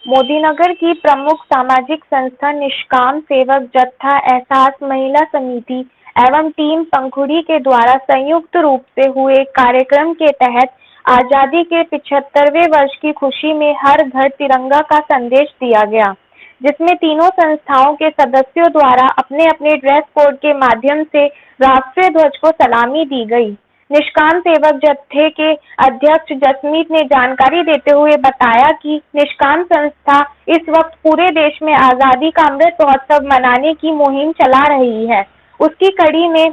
मोदीनगर की प्रमुख सामाजिक संस्था निष्काम सेवक जत्था एहसास महिला समिति एवं टीम पंखुड़ी के द्वारा संयुक्त रूप से हुए कार्यक्रम के तहत आजादी के 75वें वर्ष की खुशी में हर घर तिरंगा का संदेश दिया गया, जिसमें तीनों संस्थाओं के सदस्यों द्वारा अपने अपने ड्रेस कोड के माध्यम से राष्ट्रीय ध्वज को सलामी दी गई। निष्काम सेवक जत्थे के अध्यक्ष जसमीत ने जानकारी देते हुए बताया कि निष्काम संस्था इस वक्त पूरे देश में आजादी का अमृत महोत्सव मनाने की मुहिम चला रही है। उसकी कड़ी में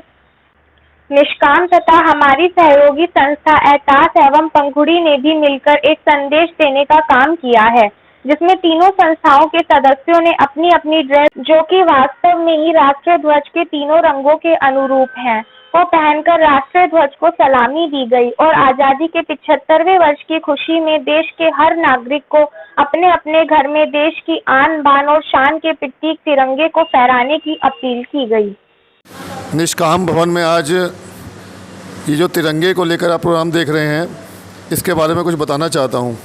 निष्काम तथा हमारी सहयोगी संस्था एहसास एवं पंखुड़ी ने भी मिलकर एक संदेश देने का काम किया है, जिसमें तीनों संस्थाओं के सदस्यों ने अपनी अपनी ड्रेस, जो कि वास्तव में ही राष्ट्रीय ध्वज के तीनों रंगों के अनुरूप हैं, को पहनकर राष्ट्रीय ध्वज को सलामी दी गई और आजादी के 75वें वर्ष की खुशी में देश के हर नागरिक को अपने अपने घर में देश की आन बान और शान के प्रतीक तिरंगे को फहराने की अपील की गई। निष्काम भवन में आज ये जो तिरंगे को लेकर आप प्रोग्राम देख रहे हैं, इसके बारे में कुछ बताना चाहता हूँ।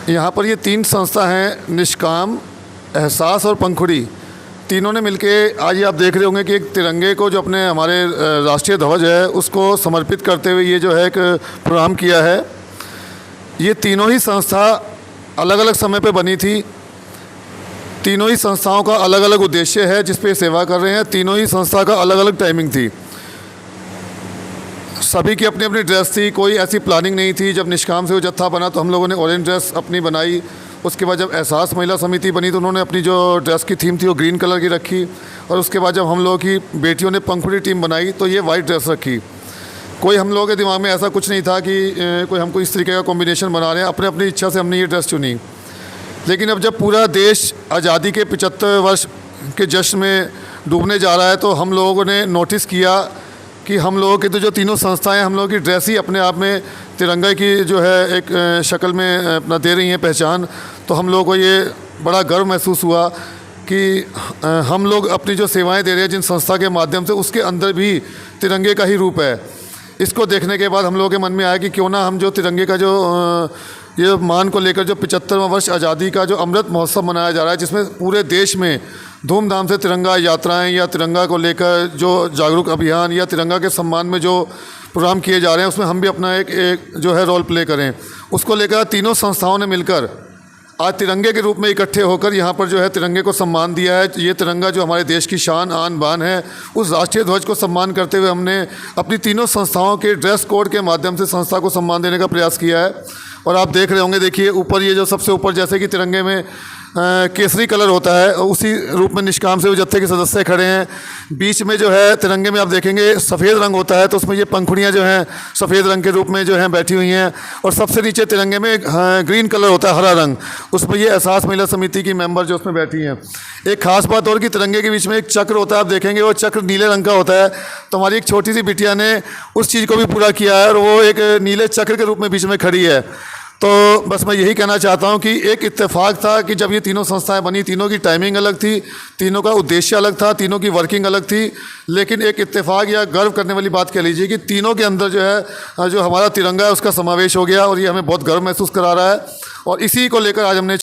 यहाँ पर ये तीन संस्था हैं, निष्काम, एहसास और पंखुड़ी। तीनों ने मिलके आज ये आप देख रहे होंगे कि एक तिरंगे को, जो अपने हमारे राष्ट्रीय ध्वज है, उसको समर्पित करते हुए ये जो है एक प्रोग्राम किया है। ये तीनों ही संस्था अलग अलग समय पे बनी थी। तीनों ही संस्थाओं का अलग अलग उद्देश्य है जिस पे सेवा कर रहे हैं। तीनों ही संस्था का अलग अलग टाइमिंग थी। सभी की अपनी अपनी ड्रेस थी, कोई ऐसी प्लानिंग नहीं थी। जब निष्काम से वो जत्था बना तो हम लोगों ने ऑरेंज ड्रेस अपनी बनाई। उसके बाद जब एहसास महिला समिति बनी तो उन्होंने अपनी जो ड्रेस की थीम थी वो ग्रीन कलर की रखी। और उसके बाद जब हम लोगों की बेटियों ने पंखुड़ी टीम बनाई तो ये वाइट ड्रेस रखी। कोई हम लोगों के दिमाग में ऐसा कुछ नहीं था कि कोई हमको इस तरीके का कॉम्बिनेशन बना रहे हैं। अपने अपनी इच्छा से हमने ये ड्रेस चुनी। लेकिन अब जब पूरा देश आज़ादी के 75वें वर्ष के जश्न में डूबने जा रहा है तो हम लोगों ने नोटिस किया कि हम लोगों की तो जो तीनों संस्थाएं, हम लोगों की ड्रेस ही अपने आप में तिरंगा की जो है एक शक्ल में अपना दे रही हैं पहचान। तो हम लोगों को ये बड़ा गर्व महसूस हुआ कि हम लोग अपनी जो सेवाएं दे रहे हैं जिन संस्था के माध्यम से, उसके अंदर भी तिरंगे का ही रूप है। इसको देखने के बाद हम लोगों के मन में आया कि क्यों ना हम जो तिरंगे का जो ये मान को लेकर जो 75वां वर्ष आज़ादी का जो अमृत महोत्सव मनाया जा रहा है, जिसमें पूरे देश में धूमधाम से तिरंगा यात्राएं या तिरंगा को लेकर जो जागरूक अभियान या तिरंगा के सम्मान में जो प्रोग्राम किए जा रहे हैं, उसमें हम भी अपना एक जो है रोल प्ले करें। उसको लेकर तीनों संस्थाओं ने मिलकर आज तिरंगे के रूप में इकट्ठे होकर यहाँ पर जो है तिरंगे को सम्मान दिया है। ये तिरंगा जो हमारे देश की शान आन बान है, उस राष्ट्रीय ध्वज को सम्मान करते हुए हमने अपनी तीनों संस्थाओं के ड्रेस कोड के माध्यम से संस्था को सम्मान देने का प्रयास किया है। और आप देख रहे होंगे, देखिए ऊपर ये जो सबसे ऊपर जैसे कि तिरंगे में केसरी कलर होता है, उसी रूप में निष्काम से वो जत्थे के सदस्य खड़े हैं। बीच में जो है तिरंगे में आप देखेंगे सफ़ेद रंग होता है, तो उसमें ये पंखुड़ियाँ जो हैं सफ़ेद रंग के रूप में जो हैं बैठी हुई हैं। और सबसे नीचे तिरंगे में ग्रीन कलर होता है, हरा रंग, उसमें ये एहसास महिला समिति की मेंबर जो उसमें बैठी हैं। एक खास बात और कि तिरंगे के बीच में एक चक्र होता है, आप देखेंगे वो चक्र नीले रंग का होता है। तो हमारी एक छोटी सी बिटिया ने उस चीज़ को भी पूरा किया है और वो एक नीले चक्र के रूप में बीच में खड़ी है। तो बस मैं यही कहना चाहता हूँ कि एक इत्तेफाक था कि जब ये तीनों संस्थाएं बनी, तीनों की टाइमिंग अलग थी, तीनों का उद्देश्य अलग था, तीनों की वर्किंग अलग थी, लेकिन एक इत्तेफाक या गर्व करने वाली बात कह लीजिए कि तीनों के अंदर जो है जो हमारा तिरंगा है उसका समावेश हो गया और ये हमें बहुत गर्व महसूस करा रहा है। और इसी को लेकर आज हमने